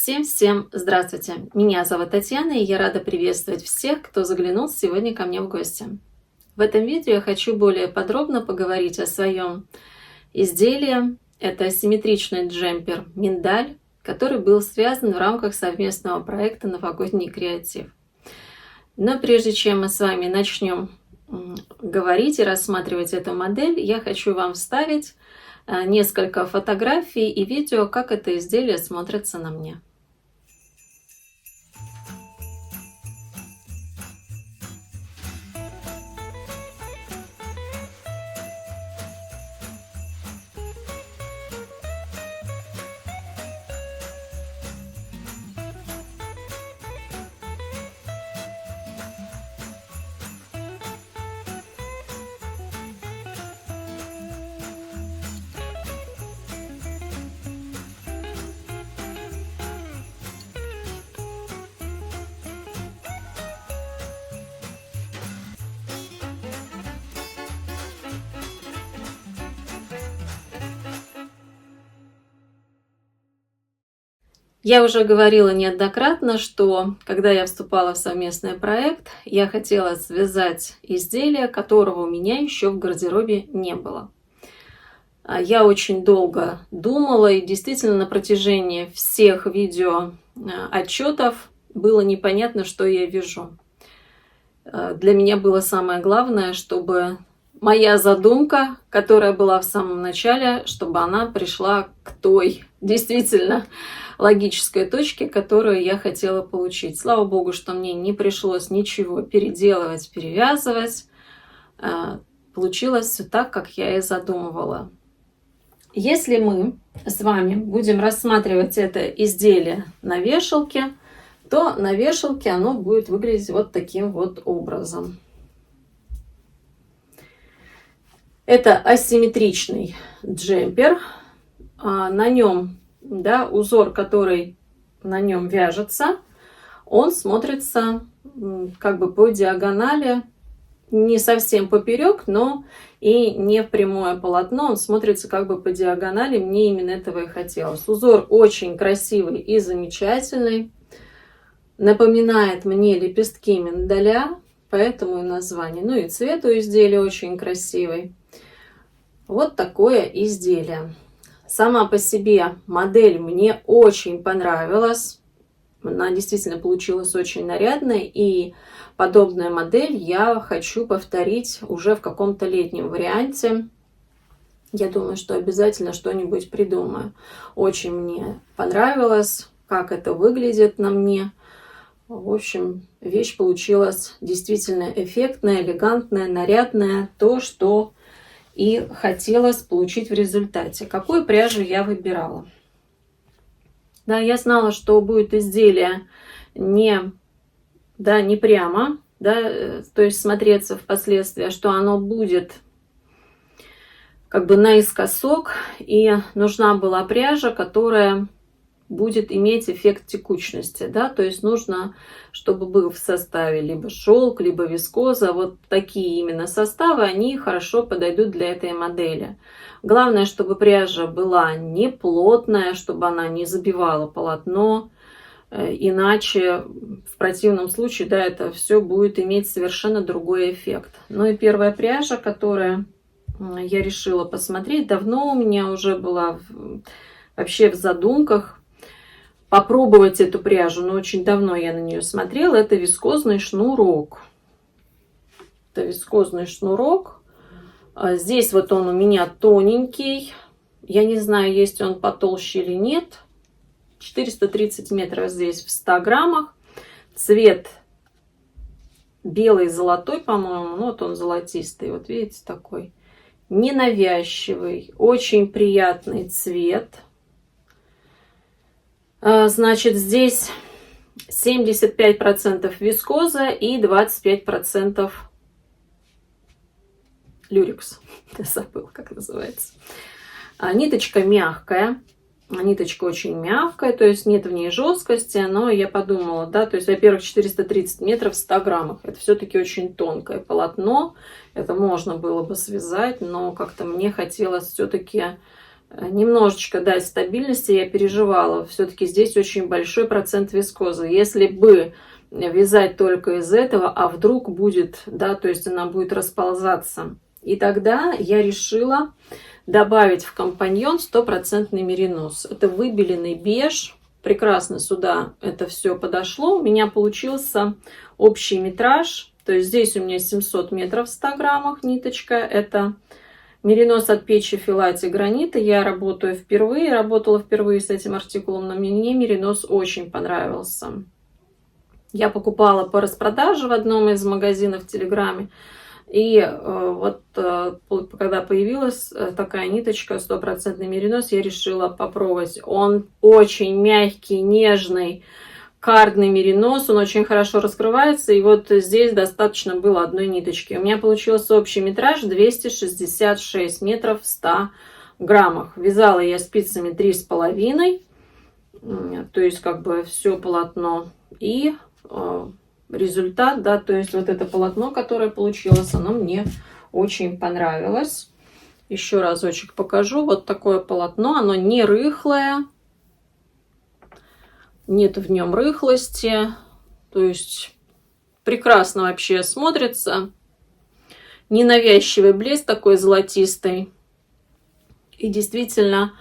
Всем здравствуйте! Меня зовут Татьяна, и я рада приветствовать всех, кто заглянул сегодня ко мне в гости. В этом видео я хочу более подробно поговорить о своем изделии. Это асимметричный джемпер «Миндаль», который был связан в рамках совместного проекта «Новогодний креатив». Но прежде чем мы с вами начнем говорить и рассматривать эту модель, я хочу вам вставить несколько фотографий и видео, как это изделие смотрится на мне. Я уже говорила неоднократно, что когда я вступала в совместный проект, я хотела связать изделие, которого у меня еще в гардеробе не было. Я очень долго думала, и действительно на протяжении всех видео отчетов было непонятно, что я вяжу. Для меня было самое главное, чтобы моя задумка, которая была в самом начале, чтобы она пришла к той действительно логической точке, которую я хотела получить. Слава богу, что мне не пришлось ничего переделывать, перевязывать. Получилось все так, как я и задумывала. Если мы с вами будем рассматривать это изделие на вешалке, то на вешалке оно будет выглядеть вот таким вот образом. Это асимметричный джемпер. На нем, узор, который на нем вяжется, он смотрится как бы по диагонали, не совсем поперек, но и не в прямое полотно, он смотрится как бы по диагонали, мне именно этого и хотелось. Узор очень красивый и замечательный, напоминает мне лепестки миндаля, поэтому и название. Ну и цвет у изделия очень красивый. Вот такое изделие. Сама по себе модель мне очень понравилась. Она действительно получилась очень нарядной. И подобную модель я хочу повторить уже в каком-то летнем варианте. Я думаю, что обязательно что-нибудь придумаю. Очень мне понравилось, как это выглядит на мне. В общем, вещь получилась действительно эффектная, элегантная, нарядная. То, что и хотелось получить в результате. Какую пряжу я выбирала? Да, я знала, что будет изделие не прямо, то есть смотреться впоследствии, что оно будет как бы наискосок, и нужна была пряжа, которая будет иметь эффект текучности, то есть нужно, чтобы был в составе либо шелк, либо вискоза. Вот такие именно составы, они хорошо подойдут для этой модели. Главное, чтобы пряжа была не плотная, чтобы она не забивала полотно, иначе в противном случае, это все будет иметь совершенно другой эффект. Ну и первая пряжа, которую я решила посмотреть, давно у меня уже была вообще в задумках попробовать эту пряжу, но очень давно я на нее смотрела. Это вискозный шнурок. Это вискозный шнурок. Здесь вот он у меня тоненький. Я не знаю, есть он потолще или нет. 430 метров здесь в 100 граммах. Цвет белый, золотой, по-моему. Ну, вот он золотистый. Вот видите, такой ненавязчивый. Очень приятный цвет. Значит, здесь 75% вискоза и 25% люрекс. Я забыла, как называется. Ниточка мягкая. Ниточка очень мягкая, то есть нет в ней жесткости, но я подумала, то есть, во-первых, 430 метров в 100 граммах. Это все-таки очень тонкое полотно. Это можно было бы связать, но как-то мне хотелось все-таки немножечко дать стабильности, я переживала. Все-таки здесь очень большой процент вискозы. Если бы вязать только из этого, а вдруг будет, да, то есть она будет расползаться. И тогда я решила добавить в компаньон 100% меринос. Это выбеленный беж. Прекрасно сюда это все подошло. У меня получился общий метраж. То есть здесь у меня 700 метров в 100 граммах ниточка. Это меринос от печи филати гранита. Я работала впервые с этим артикулом, но мне меринос очень понравился. Я покупала по распродаже в одном из магазинов в Телеграме. И вот когда появилась такая ниточка, 100% меринос, я решила попробовать. Он очень мягкий, нежный, кардный меринос, он очень хорошо раскрывается. И вот здесь достаточно было одной ниточки. У меня получился общий метраж 266 метров в 100 граммах. Вязала я спицами 3,5, то есть как бы все полотно. И результат, да, то есть вот это полотно, которое получилось, оно мне очень понравилось. Еще разочек покажу. Вот такое полотно, оно не рыхлое, нет в нем рыхлости, то есть прекрасно вообще смотрится. Ненавязчивый блеск такой золотистый. И действительно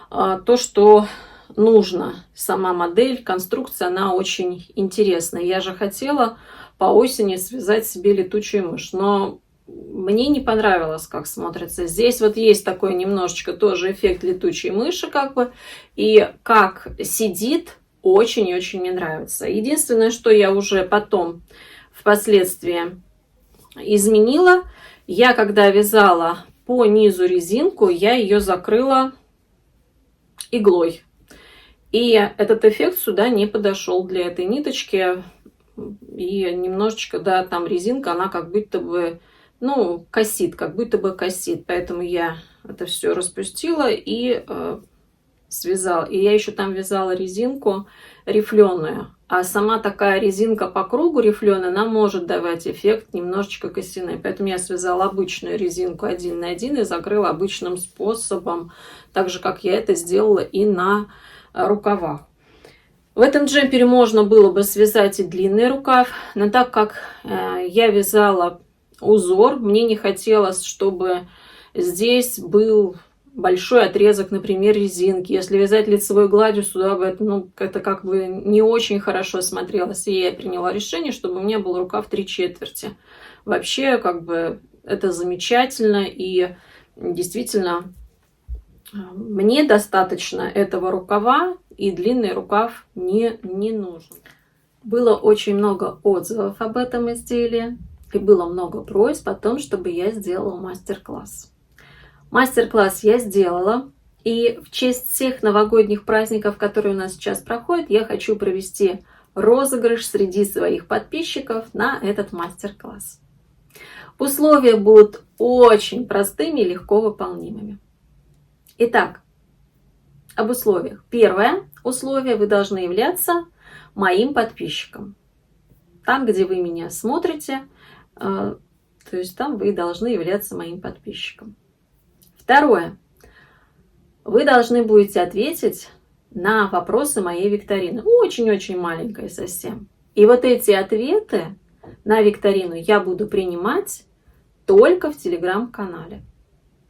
то, что нужно. Сама модель, конструкция, она очень интересная. Я же хотела по осени связать себе летучую мышь, но мне не понравилось, как смотрится. Здесь вот есть такой немножечко тоже эффект летучей мыши, как бы, и как сидит, очень-очень мне нравится. Единственное, что я уже потом, впоследствии изменила, я когда вязала по низу резинку, я ее закрыла иглой. И этот эффект сюда не подошел для этой ниточки. И немножечко, да, там резинка, она как будто бы, ну, косит, как будто бы косит. Поэтому я это все распустила и связала. И я еще там вязала резинку рифленую. А сама такая резинка по кругу рифленая, она может давать эффект немножечко костяной. Поэтому я связала обычную резинку 1 на 1 и закрыла обычным способом. Так же, как я это сделала и на рукавах. В этом джемпере можно было бы связать и длинный рукав, но так как я вязала узор, мне не хотелось, чтобы здесь был большой отрезок, например, резинки. Если вязать лицевой гладью, сюда бы это как бы не очень хорошо смотрелось. И я приняла решение, чтобы у меня был рукав 3/4. Вообще, как бы, это замечательно, и действительно мне достаточно этого рукава, и длинный рукав не нужен. Было очень много отзывов об этом изделии, и было много просьб о том, чтобы я сделала мастер-класс. Мастер-класс я сделала, и в честь всех новогодних праздников, которые у нас сейчас проходят, я хочу провести розыгрыш среди своих подписчиков на этот мастер-класс. Условия будут очень простыми и легко выполнимыми. Итак, об условиях. Первое условие: вы должны являться моим подписчиком. Там, где вы меня смотрите, то есть там вы должны являться моим подписчиком. Второе. Вы должны будете ответить на вопросы моей викторины. Очень-очень маленькая совсем. И вот эти ответы на викторину я буду принимать только в телеграм-канале.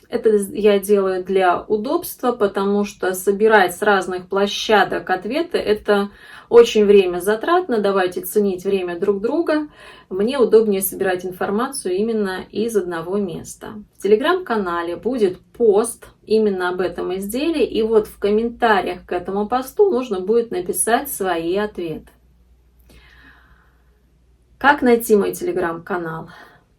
Это я делаю для удобства, потому что собирать с разных площадок ответы — это очень время затратно. Давайте ценить время друг друга. Мне удобнее собирать информацию именно из одного места. В телеграм-канале будет пост именно об этом изделии. И вот в комментариях к этому посту нужно будет написать свои ответы. Как найти мой телеграм-канал?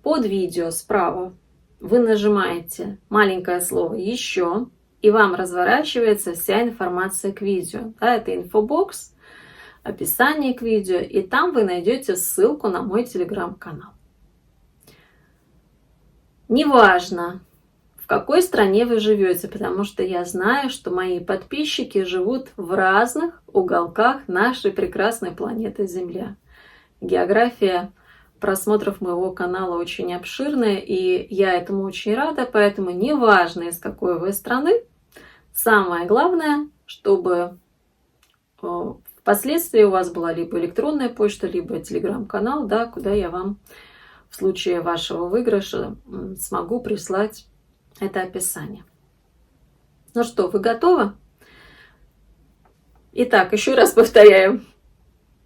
Под видео справа вы нажимаете маленькое слово «Еще», и вам разворачивается вся информация к видео. Да, это инфобокс, описание к видео, и там вы найдете ссылку на мой телеграм-канал. Неважно, в какой стране вы живете, потому что я знаю, что мои подписчики живут в разных уголках нашей прекрасной планеты Земля. География просмотров моего канала очень обширная, и я этому очень рада, поэтому неважно, из какой вы страны, Самое главное, чтобы впоследствии у вас была либо электронная почта, либо телеграм-канал, да, куда я вам в случае вашего выигрыша смогу прислать это описание. Ну что, вы готовы? Итак, еще раз повторяю.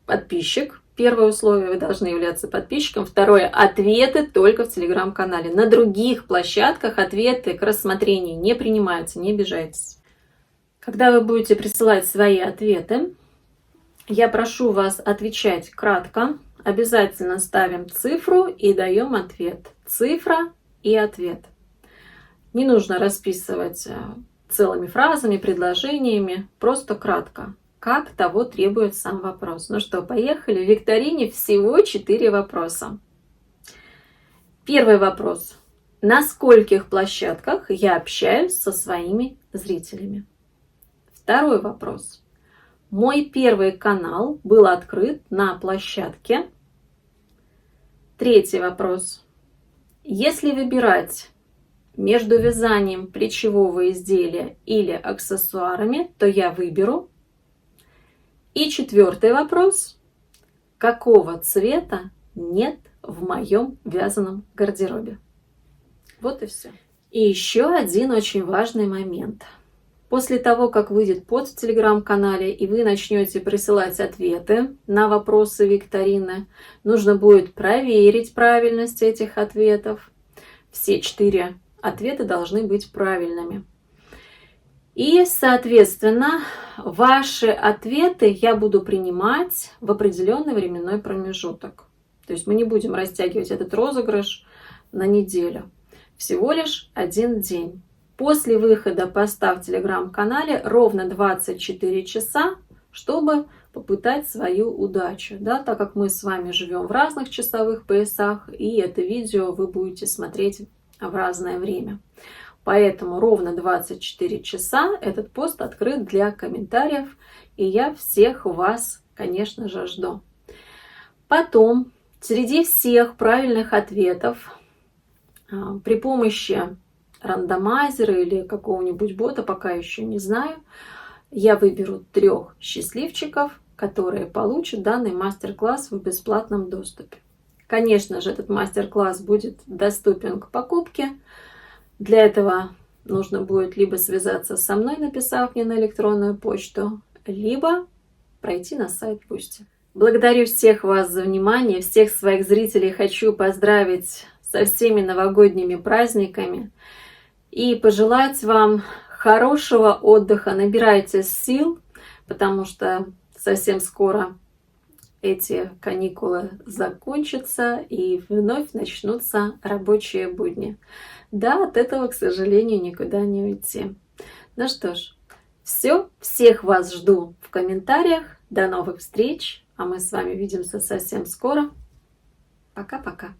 Подписчик. Первое условие, вы должны являться подписчиком. Второе, ответы только в телеграм-канале. На других площадках ответы к рассмотрению не принимаются, не обижайтесь. Когда вы будете присылать свои ответы, я прошу вас отвечать кратко. Обязательно ставим цифру и даем ответ. Цифра и ответ. Не нужно расписывать целыми фразами, предложениями, просто кратко, как того требует сам вопрос. Ну что, поехали. В викторине всего 4 вопроса. Первый вопрос. На скольких площадках я общаюсь со своими зрителями? Второй вопрос. Мой первый канал был открыт на площадке. Третий вопрос. Если выбирать между вязанием плечевого изделия или аксессуарами, то я выберу. И четвертый вопрос. Какого цвета нет в моем вязаном гардеробе? Вот и все. И еще один очень важный момент. После того, как выйдет пост в телеграм-канале, и вы начнете присылать ответы на вопросы викторины, нужно будет проверить правильность этих ответов. Все 4 ответа должны быть правильными. И, соответственно, ваши ответы я буду принимать в определенный временной промежуток. То есть мы не будем растягивать этот розыгрыш на неделю. Всего лишь 1 день. После выхода поста в телеграм-канале ровно 24 часа, чтобы попытать свою удачу. Да, так как мы с вами живем в разных часовых поясах, и это видео вы будете смотреть в разное время. Поэтому ровно 24 часа этот пост открыт для комментариев, и я всех вас, конечно же, жду. Потом, среди всех правильных ответов, при помощи рандомайзера или какого-нибудь бота, пока еще не знаю, я выберу 3 счастливчиков, которые получат данный мастер-класс в бесплатном доступе. Конечно же, этот мастер-класс будет доступен к покупке. Для этого нужно будет либо связаться со мной, написав мне на электронную почту, либо пройти на сайт Boosty. Благодарю всех вас за внимание, всех своих зрителей хочу поздравить со всеми новогодними праздниками и пожелать вам хорошего отдыха. Набирайтесь сил, потому что совсем скоро эти каникулы закончатся и вновь начнутся рабочие будни. Да, от этого, к сожалению, никуда не уйти. Ну что ж, все. Всех вас жду в комментариях. До новых встреч. А мы с вами увидимся совсем скоро. Пока-пока.